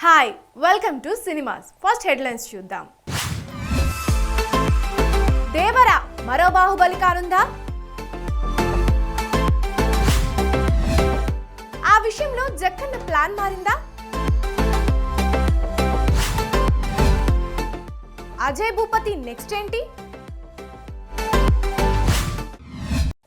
Hi welcome to cinemas. First headlines చూద్దాం. దేవరా మరో బాహుబలి కానుందా? ఆ విషయంలో జక్కన్న ప్లాన్ మారిందా? అజయ్ భూపతి నెక్స్ట్ ఏంటి?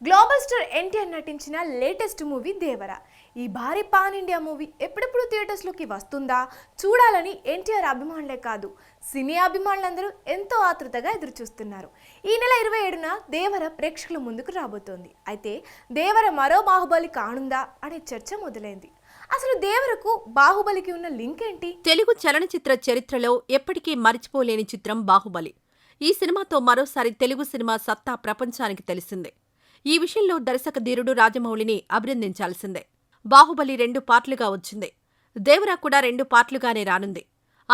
గ్లోబల్ స్టార్ ఎన్టీఆర్ నటించిన లేటెస్ట్ మూవీ దేవరా. ఈ భారీ పాన్ ఇండియా మూవీ ఎప్పుడెప్పుడు థియేటర్స్లోకి వస్తుందా చూడాలని ఎన్టీఆర్ అభిమానులే కాదు, సినీ అభిమానులందరూ ఎంతో ఆతృతగా ఎదురుచూస్తున్నారు. ఈ నెల 27న దేవర ప్రేక్షకుల ముందుకు రాబోతోంది. అయితే దేవర మరో బాహుబలి కానుందా అనే చర్చ మొదలైంది. అసలు దేవరకు బాహుబలికి ఉన్న లింక్ ఏంటి? తెలుగు చలనచిత్ర చరిత్రలో ఎప్పటికీ మరిచిపోలేని చిత్రం బాహుబలి. ఈ సినిమాతో మరోసారి తెలుగు సినిమా సత్తా ప్రపంచానికి తెలిసిందే. ఈ విషయంలో దర్శక ధీరుడు రాజమౌళిని అభినందించాల్సిందే. బాహుబలి 2 పార్ట్లుగా వచ్చింది. దేవరా కూడా 2 పార్ట్లుగానే రానుంది.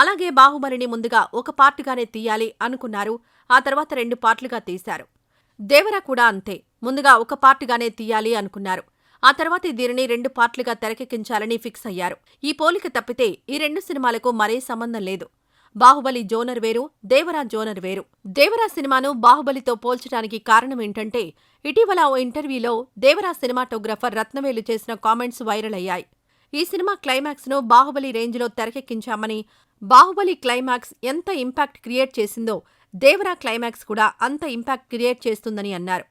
అలాగే బాహుబలిని ముందుగా ఒక పార్టుగానే తీయాలి అనుకున్నారు, ఆ తర్వాత 2 పార్ట్లుగా తీశారు. దేవరా కూడా అంతే, ముందుగా ఒక పార్టుగానే తీయాలి అనుకున్నారు, ఆ తర్వాత దీనిని 2 పార్ట్లుగా తెరకెక్కించాలని ఫిక్స్ అయ్యారు. ఈ పోలిక తప్పితే ఈ 2 సినిమాలకు మరే సంబంధం లేదు. బాహుబలి జోనర్ వేరు, దేవరా జోనర్ వేరు. దేవరా సినిమాను బాహుబలితో పోల్చడానికి కారణమేంటంటే, ఇటీవల ఓ ఇంటర్వ్యూలో దేవరా సినిమాటోగ్రఫర్ రత్నవేలు చేసిన కామెంట్స్ వైరల్ అయ్యాయి. ఈ సినిమా క్లైమాక్స్ను బాహుబలి రేంజ్లో తెరకెక్కించామని, బాహుబలి క్లైమాక్స్ ఎంత ఇంపాక్ట్ క్రియేట్ చేసిందో దేవరా క్లైమాక్స్ కూడా అంత ఇంపాక్ట్ క్రియేట్ చేస్తుందని అన్నారు.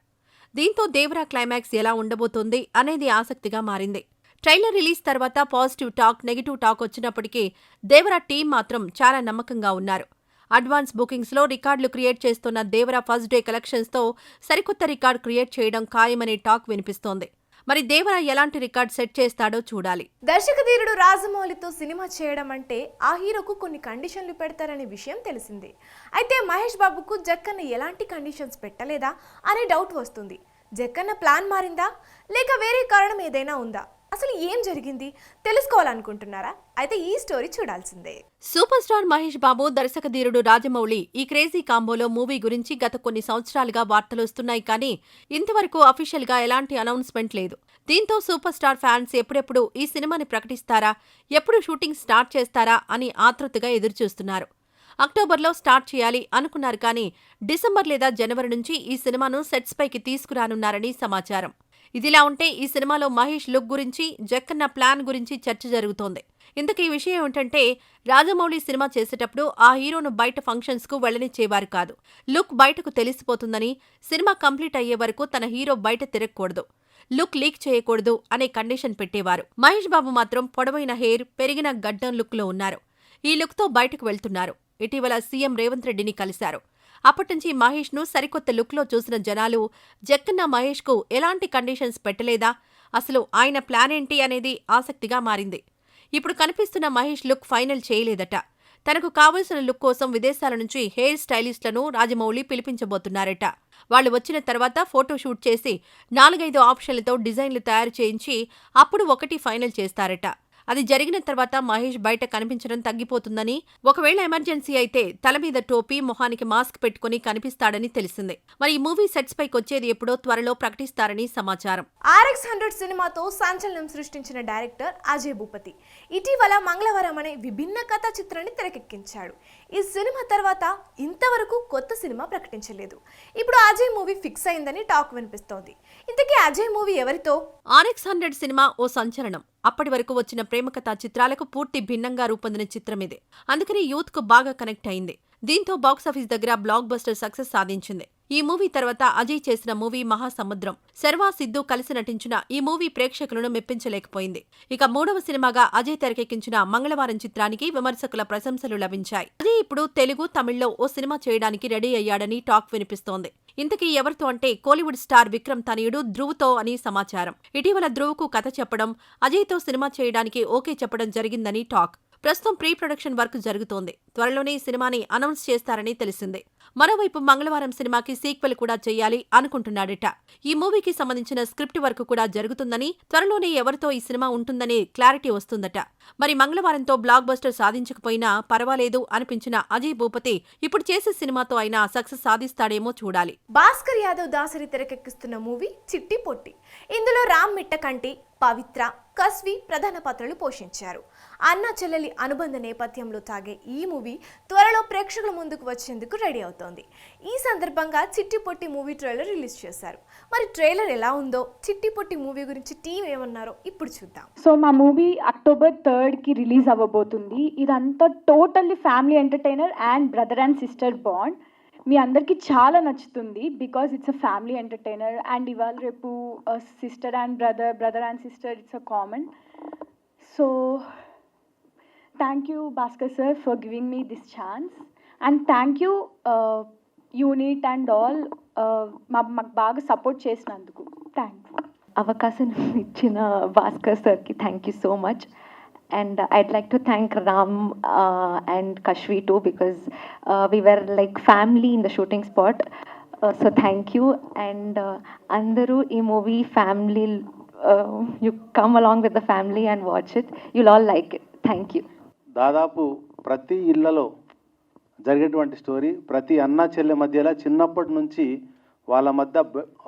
దీంతో దేవరా క్లైమాక్స్ ఎలా ఉండబోతోంది అనేది ఆసక్తిగా మారింది. ట్రైలర్ రిలీజ్ తర్వాత పాజిటివ్ టాక్, నెగిటివ్ టాక్ వచ్చినప్పటికీ దేవరా టీం మాత్రం చాలా నమ్మకంగా ఉన్నారు. అడ్వాన్స్ బుకింగ్స్లో రికార్డులు క్రియేట్ చేస్తున్న దేవరా ఫస్ట్ డే కలెక్షన్స్తో సరికొత్త రికార్డు క్రియేట్ చేయడం ఖాయమనే టాక్ వినిపిస్తోంది. మరి దేవరా ఎలాంటి రికార్డ్ సెట్ చేస్తాడో చూడాలి. దర్శకధీరుడు రాజమౌళితో సినిమా చేయడం అంటే ఆ హీరోకు కొన్ని కండిషన్లు పెడతారనే విషయం తెలిసిందే. అయితే మహేష్ బాబుకు జక్కన్న ఎలాంటి కండిషన్స్ పెట్టలేదా అనే డౌట్ వస్తుంది. జక్కన్న ప్లాన్ మారిందా లేక వేరే కారణం ఏదైనా ఉందా? అసలు ఏం జరిగింది తెలుసుకోవాలనుకుంటున్నారా? అయితే ఈ స్టోరీ చూడాల్సిందే. సూపర్ స్టార్ మహేష్ బాబు, దర్శకధీరుడు రాజమౌళి ఈ క్రేజీ కాంబోలో మూవీ గురించి గత కొన్ని సంవత్సరాలుగా వార్తలొస్తున్నాయి, కానీ ఇంతవరకు అఫీషియల్ గా ఎలాంటి అనౌన్స్మెంట్ లేదు. దీంతో సూపర్ స్టార్ ఫ్యాన్స్ ఎప్పుడెప్పుడు ఈ సినిమాని ప్రకటిస్తారా, ఎప్పుడు షూటింగ్ స్టార్ట్ చేస్తారా అని ఆతృతగా ఎదురుచూస్తున్నారు. అక్టోబర్లో స్టార్ట్ చేయాలి అనుకున్నారు, కానీ డిసెంబర్ లేదా జనవరి నుంచి ఈ సినిమాను సెట్స్ పైకి తీసుకురానున్నారని సమాచారం. ఇదిలా ఉంటే ఈ సినిమాలో మహేష్ లుక్ గురించి, జక్కన్న ప్లాన్ గురించి చర్చ జరుగుతోంది. ఇంతకీ ఈ విషయం ఏంటంటే, రాజమౌళి సినిమా చేసేటప్పుడు ఆ హీరోను బయట ఫంక్షన్స్కు వెళ్లనిచ్చేవారు కాదు. లుక్ బయటకు తెలిసిపోతుందని, సినిమా కంప్లీట్ అయ్యే వరకు తన హీరో బయట తిరగకూడదు, లుక్ లీక్ చేయకూడదు అనే కండిషన్ పెట్టేవారు. మహేష్ బాబు మాత్రం పొడవైన హెయిర్, పెరిగిన గడ్డం లుక్లో ఉన్నారు. ఈ లుక్తో బయటకు వెళ్తున్నారు. ఇటీవల సీఎం రేవంత్ రెడ్డిని కలిశారు. అప్పటినుంచి మహేష్ను సరికొత్త లుక్లో చూసిన జనాలు జక్కన్న మహేష్కు ఎలాంటి కండిషన్స్ పెట్టలేదా, అసలు ఆయన ప్లాన్ ఏంటి అనేది ఆసక్తిగా మారింది. ఇప్పుడు కనిపిస్తున్న మహేష్ లుక్ ఫైనల్ చేయలేదట. తనకు కావలసిన లుక్ కోసం విదేశాల నుంచి హెయిర్ స్టైలిస్టులను రాజమౌళి పిలిపించబోతున్నారట. వాళ్లు వచ్చిన తర్వాత ఫోటోషూట్ చేసి 4-5 ఆప్షన్లతో డిజైన్లు తయారు చేయించి అప్పుడు ఒకటి ఫైనల్ చేస్తారట. అది జరిగిన తర్వాత మహేష్ బయట కనిపించడం తగ్గిపోతుందని, ఒకవేళ ఎమర్జెన్సీ అయితే తల మీద టోపీ, మొహానికి మాస్క్ పెట్టుకుని కనిపిస్తాడని తెలిసిందే. మరి ఈ మూవీ సెట్స్ పైకి వచ్చేది ఎప్పుడో త్వరలో ప్రకటిస్తారని సమాచారం. RX100 సినిమాతో సంచలనం సృష్టించిన డైరెక్టర్ అజయ్ భూపతి ఇటీవల మంగళవారం అనే విభిన్న కథా చిత్రాన్ని తెరకెక్కించాడు. ఈ సినిమా తర్వాత ఇంతవరకు కొత్త సినిమా ప్రకటించలేదు. ఇప్పుడు అజయ్ మూవీ ఫిక్స్ అయిందని టాక్ వినిపిస్తోంది. ఇంతకీ అజయ్ మూవీ ఎవరితో? RX100 సినిమా ఓ సంచలనం. అప్పటి వరకు వచ్చిన ప్రేమకథా చిత్రాలకు పూర్తి భిన్నంగా రూపొందిన చిత్రం ఇది. అందుకని యూత్ కు బాగా కనెక్ట్ అయింది. దీంతో బాక్సాఫీస్ దగ్గర బ్లాక్ బస్టర్ సక్సెస్ సాధించింది. ఈ మూవీ తర్వాత అజయ్ చేసిన మూవీ మహాసముద్రం. శర్వా, సిద్ధు కలిసి నటించిన ఈ మూవీ ప్రేక్షకులను మెప్పించలేకపోయింది. ఇక 3వ సినిమాగా అజయ్ తెరకెక్కించిన మంగళవారం చిత్రానికి విమర్శకుల ప్రశంసలు లభించాయి. అజయ్ ఇప్పుడు తెలుగు, తమిళ్లో ఓ సినిమా చేయడానికి రెడీ అయ్యాడని టాక్ వినిపిస్తోంది. ఇంతకీ ఎవరితో అంటే కోలీవుడ్ స్టార్ విక్రమ్ తనయుడు ధ్రువ్తో అని సమాచారం. ఇటీవల ధ్రువ్కు కథ చెప్పడం, అజయ్తో సినిమా చేయడానికి ఓకే చెప్పడం జరిగిందని టాక్. ప్రస్తుతం ప్రీ ప్రొడక్షన్ వర్క్ జరుగుతోంది. త్వరలోనే ఈ సినిమాని అనౌన్స్ చేస్తారని తెలిసింది. మరోవైపు మంగళవారం సినిమాకి సీక్వెల్ కూడా చేయాలి అనుకుంటున్నాడట. ఈ మూవీకి సంబంధించిన స్క్రిప్ట్ వర్క్ కూడా జరుగుతుందని, త్వరలోనే ఎవరితో ఈ సినిమా ఉంటుందనే క్లారిటీ వస్తుందట. మరి మంగళవారంతో బ్లాక్ బస్టర్ సాధించకపోయినా పర్వాలేదు అనిపించిన అజయ్ భూపతి ఇప్పుడు చేసే సినిమాతో అయినా సక్సెస్ సాధిస్తాడేమో చూడాలి. భాస్కర్ యాదవ్ దాసరి తెరకెక్కిస్తున్న మూవీ చిట్టి పొట్టి. ఇందులో రామ్ మిట్టకంటి, పవిత్ర, కస్వి ప్రధాన పాత్రలు పోషించారు. అన్న చెల్లెలి అనుబంధ నేపథ్యంలో సాగే ఈ మూవీ త్వరలో ప్రేక్షకుల ముందుకు వచ్చేందుకు రెడీ అవుతోంది. ఈ సందర్భంగా చిట్టి పొట్టి మూవీ ట్రైలర్ రిలీజ్ చేశారు. మరి ట్రైలర్ ఎలా ఉందో, చిట్టి పొట్టి మూవీ గురించి టీం ఏమన్నారో ఇప్పుడు చూద్దాం. సో మా మూవీ అక్టోబర్ 3కి రిలీజ్ అవ్వబోతుంది. ఇదంతా totally family entertainer and brother and sister bond. మీ అందరికీ చాలా నచ్చుతుంది because it's a family entertainer and ఇవాళ రేపు sister and brother and sister it's a common. So thank you Bhaskar sir for giving me this chance and thank you unit and all మాకు బాగా support చేసినందుకు thanks. అవకాశం ఇచ్చిన భాస్కర్ సార్కి thank you so much. And I'd like to thank Ram and Kashvi too because we were like family in the shooting spot. So thank you. And Andaru ee movie family, you come along with the family and watch it. You'll all like it. Thank you. దాదాపు ప్రతి ఇళ్లలో జరిగేటువంటి story, ప్రతి అన్న చెల్లె మధ్యలో చిన్నప్పటి నుంచి వాళ్ళ మధ్య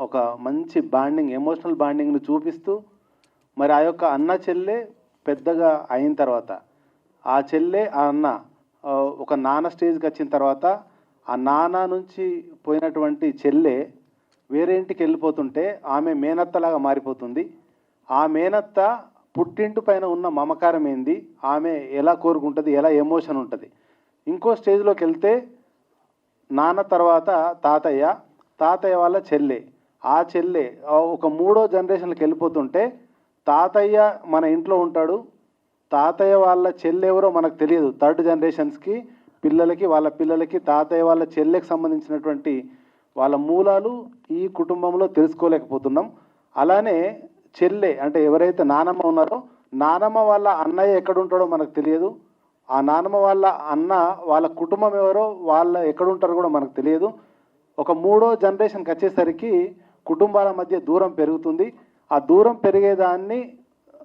ఒక మంచి బాండింగ్, ఎమోషనల్ బాండింగ్ని చూపిస్తూ మరి ఆ యొక్క అన్న చెల్లె పెద్దగా అయిన తర్వాత ఆ చెల్లె ఆ అన్న ఒక నాన్న స్టేజ్కి వచ్చిన తర్వాత ఆ నాన్న నుంచి పోయినటువంటి చెల్లె వేరే ఇంటికి వెళ్ళిపోతుంటే ఆమె మేనత్తలాగా మారిపోతుంది. ఆ మేనత్త పుట్టింటి పైన ఉన్న మమకారం ఏంది, ఆమె ఎలా కోరుకుంటుంది, ఎలా ఎమోషన్ ఉంటుంది. ఇంకో స్టేజ్లోకి వెళ్తే నాన్న తర్వాత తాతయ్య వాళ్ళ చెల్లె, ఆ చెల్లె ఒక మూడో జనరేషన్కి వెళ్ళిపోతుంటే తాతయ్య మన ఇంట్లో ఉంటాడు, తాతయ్య వాళ్ళ చెల్లె ఎవరో మనకు తెలియదు. థర్డ్ జనరేషన్స్కి వాళ్ళ పిల్లలకి తాతయ్య వాళ్ళ చెల్లెకి సంబంధించినటువంటి వాళ్ళ మూలాలు ఈ కుటుంబంలో తెలుసుకోలేకపోతున్నాం. అలానే చెల్లె అంటే ఎవరైతే నానమ్మ ఉన్నారో నానమ్మ వాళ్ళ అన్నయ్య ఎక్కడుంటాడో మనకు తెలియదు. ఆ నానమ్మ వాళ్ళ అన్న వాళ్ళ కుటుంబం ఎవరో వాళ్ళ ఎక్కడుంటారో కూడా మనకు తెలియదు. ఒక మూడో జనరేషన్కి వచ్చేసరికి కుటుంబాల మధ్య దూరం పెరుగుతుంది. ఆ దూరం పెరిగేదాన్ని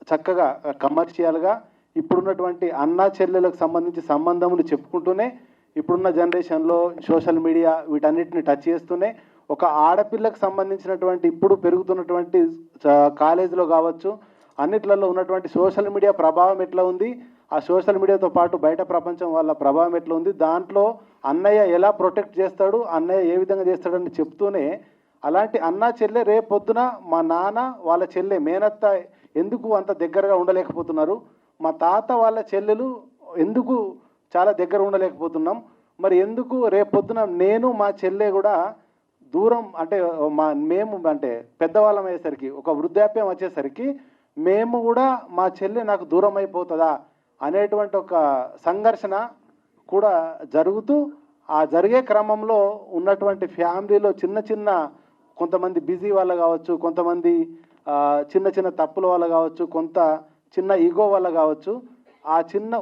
చక్కగా కమర్షియల్గా ఇప్పుడున్నటువంటి అన్నా చెల్లెలకు సంబంధించి సంబంధములు చెప్పుకుంటూనే ఇప్పుడున్న జనరేషన్లో సోషల్ మీడియా వీటన్నిటిని టచ్ చేస్తూనే ఒక ఆడపిల్లకు సంబంధించినటువంటి ఇప్పుడు పెరుగుతున్నటువంటి కాలేజీలో కావచ్చు అన్నిట్లలో ఉన్నటువంటి సోషల్ మీడియా ప్రభావం ఎట్లా ఉంది, ఆ సోషల్ మీడియాతో పాటు బయట ప్రపంచం వాళ్ళ ప్రభావం ఎట్లా ఉంది, దాంట్లో అన్నయ్య ఎలా ప్రొటెక్ట్ చేస్తాడు, అన్నయ్య ఏ విధంగా చేస్తాడని చెప్తూనే అలాంటి అన్నా చెల్లె రేపొద్దున మా నాన్న వాళ్ళ చెల్లె మేనత్త ఎందుకు అంత దగ్గరగా ఉండలేకపోతున్నారు, మా తాత వాళ్ళ చెల్లెలు ఎందుకు చాలా దగ్గర ఉండలేకపోతున్నాం, మరి ఎందుకు రేపొద్దున నేను మా చెల్లె కూడా దూరం అంటే మేము అంటే పెద్దవాళ్ళం అయ్యేసరికి ఒక వృద్ధాప్యం వచ్చేసరికి మేము కూడా మా చెల్లె నాకు దూరం అయిపోతుందా అనేటువంటి ఒక సంఘర్షణ కూడా జరుగుతూ ఆ జరిగే క్రమంలో ఉన్నటువంటి ఫ్యామిలీలో చిన్న కొంతమంది బిజీ వల్ల కావచ్చు, కొంతమంది చిన్న తప్పుల వల్ల కావచ్చు, కొంత చిన్న ఈగో వల్ల కావచ్చు, ఆ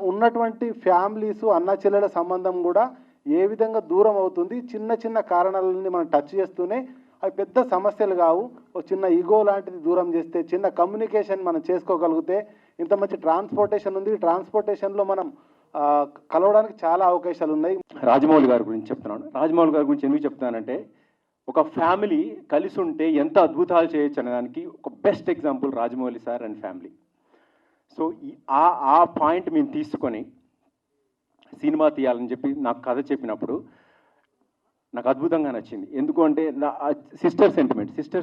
ఉన్నటువంటి ఫ్యామిలీసు అన్న చెల్లెల సంబంధం కూడా ఏ విధంగా దూరం అవుతుంది. చిన్న కారణాలని మనం టచ్ చేస్తూనే అవి పెద్ద సమస్యలు కావు. ఒక చిన్న ఈగో లాంటిది దూరం చేస్తే, చిన్న కమ్యూనికేషన్ మనం చేసుకోగలిగితే, ఇంత మంచి ట్రాన్స్పోర్టేషన్ ఉంది, ట్రాన్స్పోర్టేషన్లో మనం కలవడానికి చాలా అవకాశాలు ఉన్నాయి. రాజమౌళి గారి గురించి చెప్తున్నాను. రాజమౌళి గారి గురించి ఎందుకు చెప్తున్నానంటే ఒక ఫ్యామిలీ కలిసి ఉంటే ఎంత అద్భుతాలు చేయొచ్చు అనేదానికి ఒక best example Rajamouli sir and family. So ఆ పాయింట్ మేము తీసుకొని సినిమా తీయాలని చెప్పి నాకు కథ చెప్పినప్పుడు నాకు అద్భుతంగా నచ్చింది. ఎందుకు అంటే సిస్టర్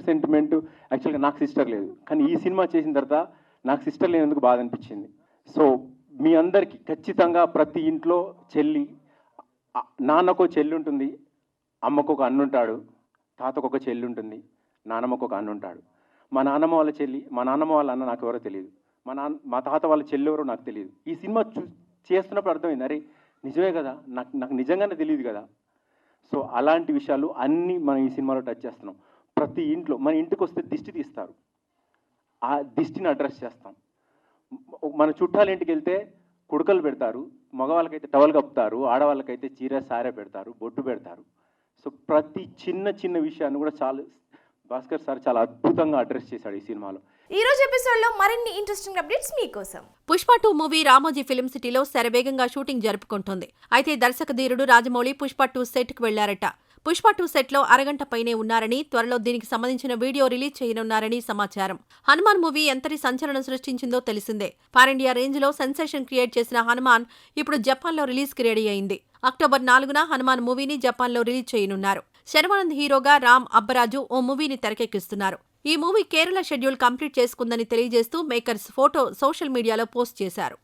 సెంటిమెంట్ యాక్చువల్గా నాకు సిస్టర్ లేదు, కానీ ఈ సినిమా చేసిన తర్వాత నాకు సిస్టర్ లేనందుకు బాధ అనిపించింది. సో మీ అందరికీ ఖచ్చితంగా ప్రతి ఇంట్లో నాన్నకు చెల్లి ఉంటుంది, అమ్మకు ఒక అన్న ఉంటాడు, తాతకు ఒక చెల్లి ఉంటుంది, నాన్నమ్మకు ఒక అన్న ఉంటాడు. మా నాన్నమ్మ వాళ్ళ చెల్లి, మా నాన్నమ్మ వాళ్ళ అన్న నాకు ఎవరో తెలియదు, మా తాత వాళ్ళ చెల్లి ఎవరో నాకు తెలియదు. ఈ సినిమా చేస్తున్నప్పుడు అర్థమైంది, అరే నిజమే కదా, నాకు నిజంగానే తెలియదు కదా. సో అలాంటి విషయాలు అన్నీ మనం ఈ సినిమాలో టచ్ చేస్తున్నాం. ప్రతి ఇంట్లో మన ఇంటికి వస్తే దిష్టి తీస్తారు, ఆ దిష్టిని అడ్రస్ చేస్తాం. మన చుట్టాల ఇంటికి వెళ్తే కుడకలు పెడతారు, మగవాళ్ళకైతే టవల్ కప్పుతారు, ఆడవాళ్ళకైతే చీర సారే పెడతారు, బొట్టు పెడతారు. సో ప్రతి చిన్న విషయాన్ని కూడా భాస్కర్ సార్ చాలా అద్భుతంగా అడ్రస్ చేశాడు ఈ సినిమాలో. ఈ రోజు ఎపిసోడ్లో మరిన్ని ఇంట్రెస్టింగ్ అప్డేట్స్ మీకోసం. పుష్ప 2 మూవీ రామోజీ ఫిల్మ్ సిటీలో శరవేగంగా షూటింగ్ జరుపుకుంటోంది. అయితే దర్శక ధీరుడు రాజమౌళి పుష్ప 2 సెట్కు వెళ్లారట. పుష్ప 2 సెట్లో అరగంట పైనే ఉన్నారని, త్వరలో దీనికి సంబంధించిన వీడియో రిలీజ్ చేయనున్నారని సమాచారం. హనుమాన్ మూవీ ఎంతటి సంచలనం సృష్టించిందో తెలిసిందే. పాన్ ఇండియా రేంజ్ లో సెన్సేషన్ క్రియేట్ చేసిన హనుమాన్ ఇప్పుడు జపాన్లో రిలీజ్కి రెడీ అయింది. అక్టోబర్ 4న హనుమాన్ మూవీని జపాన్లో రిలీజ్ చేయనున్నారు. శర్వానంద్ హీరోగా రామ్ అబ్బరాజు ఓ మూవీని తెరకెక్కిస్తున్నారు. ఈ మూవీ కేరళ షెడ్యూల్ కంప్లీట్ చేసుకుందని తెలియజేస్తూ మేకర్స్ ఫోటో సోషల్ మీడియాలో పోస్ట్ చేశారు.